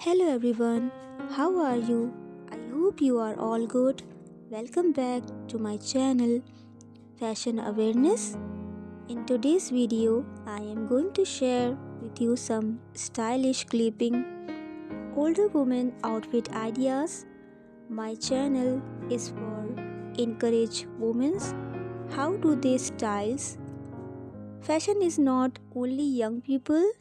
Hello everyone, how are you? I hope you are all good. Welcome back to my channel Fashion Awareness. In today's video, I am going to share with you some stylish clipping older women outfit ideas. My channel is for encourage women's how do they styles. Fashion is not only young people,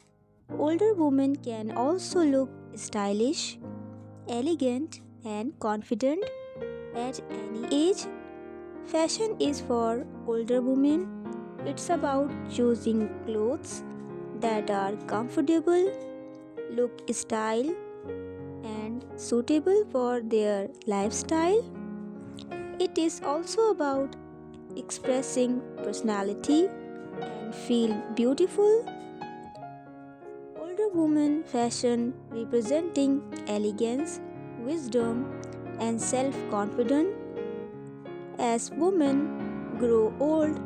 older women can also look stylish, elegant, and confident at any age. Fashion is for older women. It's about choosing clothes that are comfortable, look style, and suitable for their lifestyle. It is also about expressing personality and feel beautiful. Older woman fashion representing elegance, wisdom, and self confidence. As women grow old,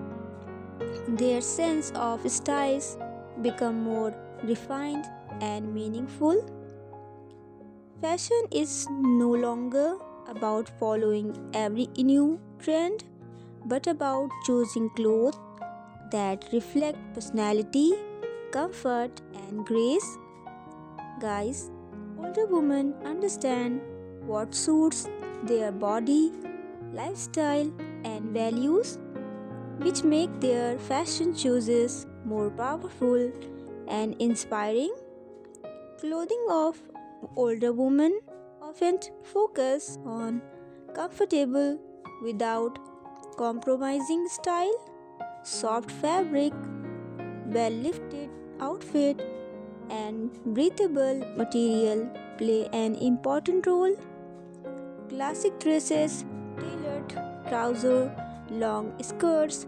their sense of styles become more refined and meaningful. Fashion is no longer about following every new trend, but about choosing clothes that reflect personality, comfort, and grace. Guys, older women understand what suits their body, lifestyle, and values, which make their fashion choices more powerful and inspiring. Clothing of older women often focus on comfortable without compromising style, soft fabric, well lifted outfit, and breathable material play an important role. Classic dresses, tailored trousers, long skirts,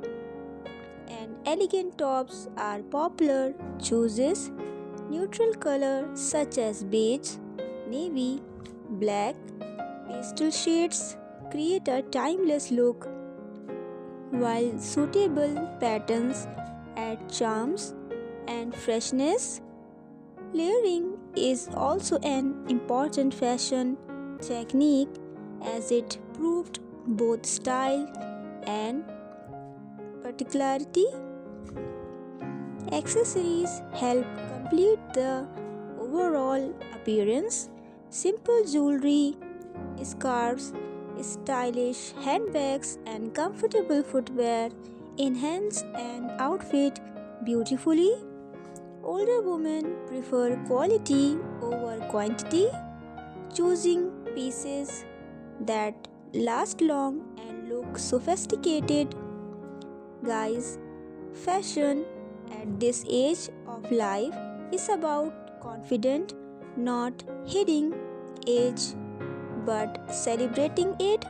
and elegant tops are popular choices. Neutral colors such as beige, navy, black, pastel shades create a timeless look, while suitable patterns add charms and freshness. Layering is also an important fashion technique as it proved both style and particularity. Accessories help complete the overall appearance. Simple jewelry, scarves, stylish handbags, and comfortable footwear enhance an outfit beautifully. Older women prefer quality over quantity, choosing pieces that last long and look sophisticated. Guys, fashion at this age of life is about confident, not hiding age but celebrating it.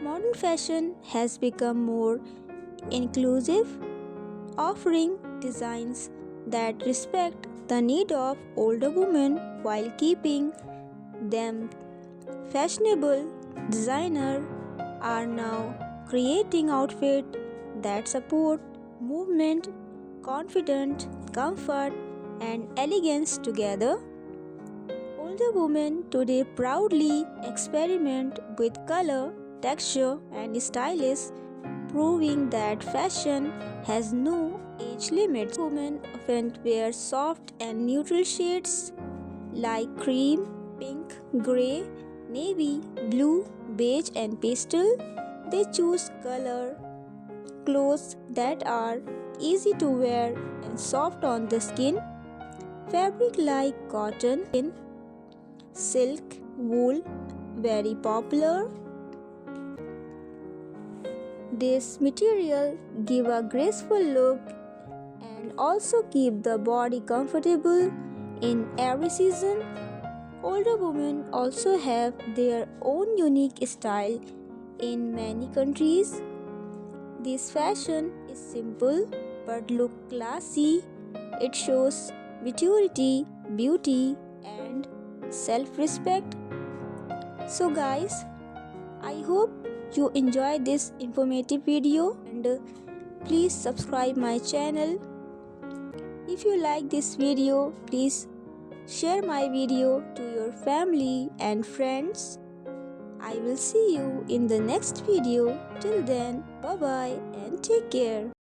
Modern fashion has become more inclusive, offering designs that respect the need of older women while keeping them fashionable. Designers are now creating outfits that support movement, confidence, comfort, and elegance together. Older women today proudly experiment with color, texture, and styles, proving that fashion has no age limits. Women often wear soft and neutral shades like cream, pink, gray, navy, blue, beige, and pastel. They choose color clothes that are easy to wear and soft on the skin. Fabric like cotton, silk, wool, very popular. This material give a graceful look and also keep the body comfortable in every season. Older women also have their own unique style in many countries. This fashion is simple but look classy. It shows maturity, beauty, and self-respect. So guys, I hope you enjoy this informative video and please subscribe my channel. If you like this video, please Share my video to your family and friends. I will see you in the next video. Till then, bye bye and take care.